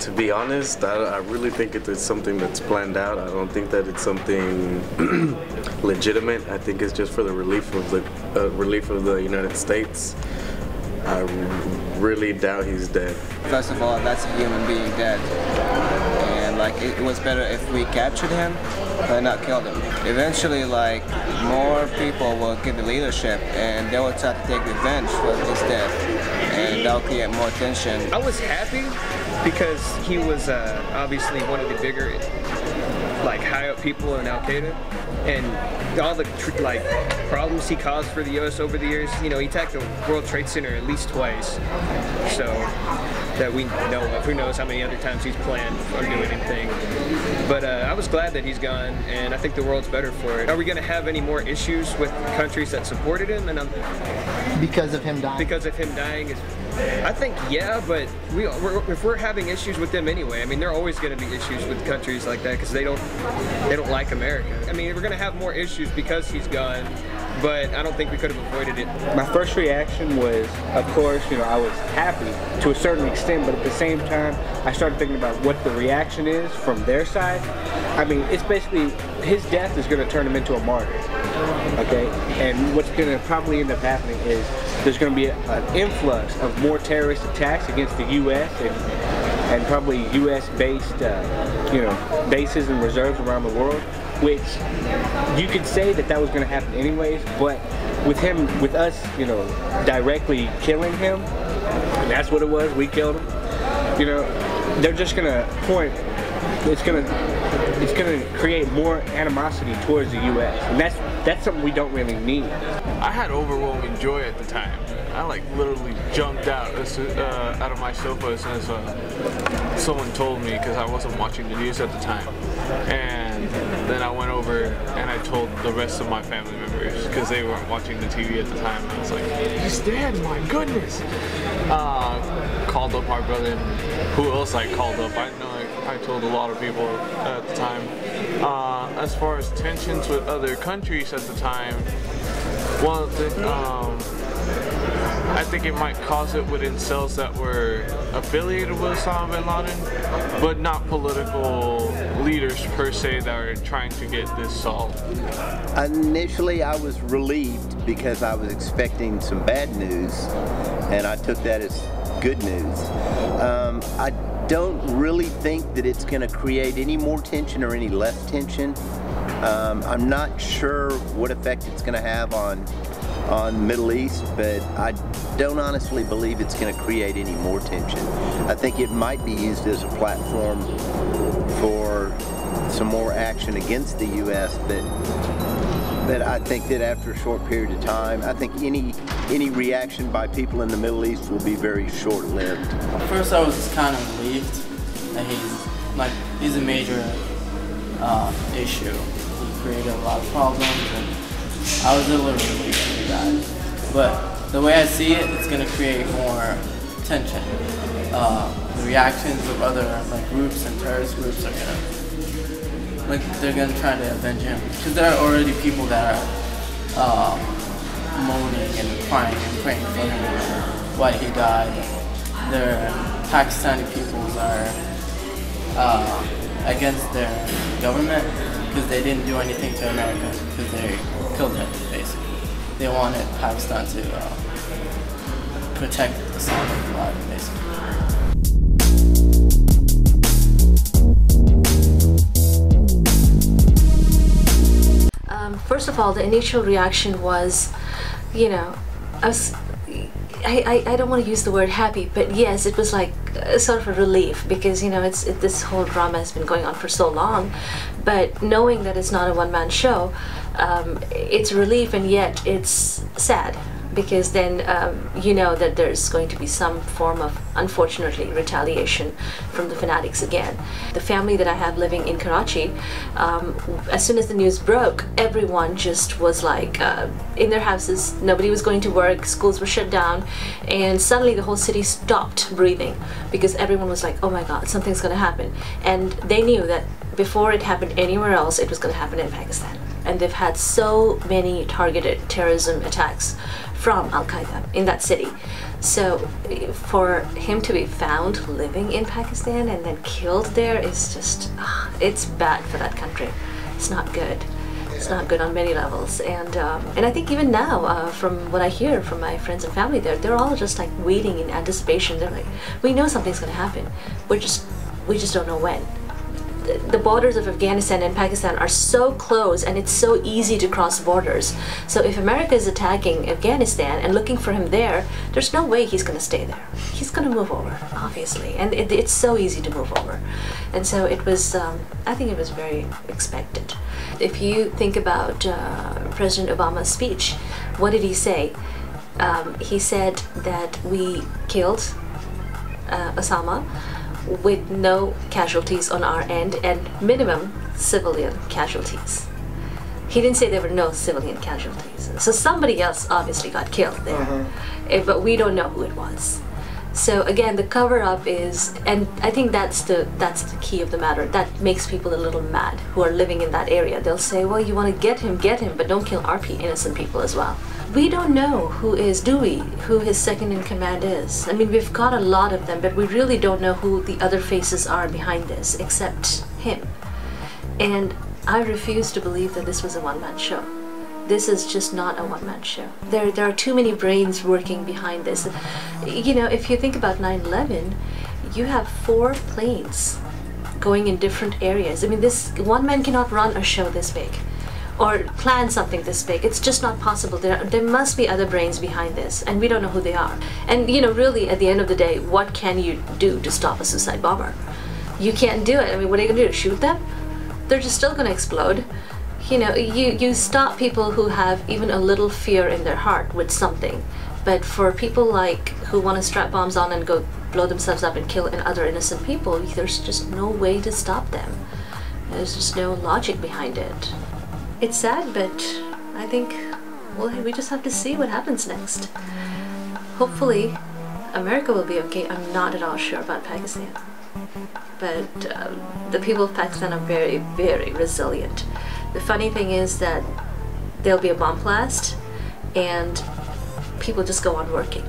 To be honest, I really think it's something that's planned out. I don't think that it's something legitimate. I think it's just for the relief of the United States. I really doubt he's dead. First of all, that's a human being dead. And like it was better if we captured him and not killed him. Eventually, like, more people will give the leadership and they will try to take revenge for his death, and that'll create more tension. I was happy because he was obviously one of the bigger, like, high up people in Al-Qaeda, and all the problems he caused for the U.S. over the years. You know, he attacked the World Trade Center at least twice, so that we know of. Who knows how many other times he's planned on doing anything. But I was glad that he's gone, and I think the world's better for it. Are we going to have any more issues with countries that supported him? And because of him dying? Because of him dying, I think yeah, but if we're having issues with them anyway, I mean, there are always going to be issues with countries like that because they don't like America. I mean, we're going to have more issues because he's gone, but I don't think we could have avoided it. My first reaction was, of course, you know, I was happy to a certain extent, but at the same time, I started thinking about what the reaction is from their side. I mean, it's basically, his death is going to turn him into a martyr, okay? And what's going to probably end up happening is there's going to be an influx of more terrorist attacks against the U.S. and probably U.S.-based, you know, bases and reserves around the world, which you could say that was going to happen anyways, but with us, you know, directly killing him, and that's what it was, we killed him, you know, they're just going to point, it's going to create more animosity towards the U.S., and that's something we don't really need. I had overwhelming joy at the time. I like literally jumped out of my sofa as soon as someone told me, because I wasn't watching the news at the time. And then I went over and I told the rest of my family members because they weren't watching the TV at the time. And I was like, he's dead, my goodness. Called up my brother. Who else I called up? I know I told a lot of people at the time. As far as tensions with other countries at the time, well, I think it might cause it within cells that were affiliated with Osama bin Laden, but not political leaders per se that are trying to get this solved. Initially, I was relieved because I was expecting some bad news, and I took that as good news. I don't really think that it's going to create any more tension or any less tension. I'm not sure what effect it's going to have on the Middle East, but I don't honestly believe it's going to create any more tension. I think it might be used as a platform for some more action against the U.S., but I think that after a short period of time, I think any reaction by people in the Middle East will be very short-lived. At first I was kind of relieved that he's a major issue. He created a lot of problems, and I was a little relieved when he died. But the way I see it, it's going to create more tension. The reactions of other groups and terrorist groups are going to they're gonna try to avenge him, because there are already people that are moaning and crying and praying for him why he died. Their Pakistani peoples are against their government because they didn't do anything to America, because they killed him basically. They wanted Pakistan to protect Osama bin Laden basically. First of all, the initial reaction was, you know, I don't want to use the word happy, but yes, it was like sort of a relief, because, you know, this whole drama has been going on for so long. But knowing that it's not a one-man show, it's a relief, and yet it's sad, because then you know that there's going to be some form of, unfortunately, retaliation from the fanatics again. The family that I have living in Karachi, as soon as the news broke, everyone just was like in their houses. Nobody was going to work, schools were shut down, and suddenly the whole city stopped breathing, because everyone was like, oh my God, something's going to happen. And they knew that before it happened anywhere else, it was going to happen in Pakistan. And they've had so many targeted terrorism attacks from Al-Qaeda in that city. So for him to be found living in Pakistan and then killed there is just, it's bad for that country. It's not good. It's not good on many levels. And I think even now, from what I hear from my friends and family there, they're all just like waiting in anticipation. They're like, we know something's going to happen. We just don't know when. The borders of Afghanistan and Pakistan are so close, and it's so easy to cross borders. So if America is attacking Afghanistan and looking for him there, there's no way he's going to stay there. He's going to move over, obviously, and it's so easy to move over. And so it was, I think it was very expected. If you think about President Obama's speech, what did he say? He said that we killed Osama with no casualties on our end and minimum civilian casualties. He didn't say there were no civilian casualties. So somebody else obviously got killed there, but we don't know who it was. So again, the cover-up is, and I think that's the key of the matter. That makes people a little mad who are living in that area. They'll say, well, you want to get him, but don't kill our innocent people as well. We don't know who is Dewey, who his second in command is. I mean, we've got a lot of them, but we really don't know who the other faces are behind this, except him. And I refuse to believe that this was a one-man show. This is just not a one-man show. There are too many brains working behind this. You know, if you think about 9/11, you have 4 planes going in different areas. I mean, this one man cannot run a show this big or plan something this big. It's just not possible. There must be other brains behind this, and we don't know who they are. And you know, really, at the end of the day, what can you do to stop a suicide bomber? You can't do it. I mean, what are you gonna do? Shoot them? They're just still gonna explode. You know, you stop people who have even a little fear in their heart with something. But for people like who want to strap bombs on and go blow themselves up and kill other innocent people, there's just no way to stop them. There's just no logic behind it. It's sad, but I think, well, we just have to see what happens next. Hopefully, America will be okay. I'm not at all sure about Pakistan. But the people of Pakistan are very, very resilient. The funny thing is that there'll be a bomb blast and people just go on working.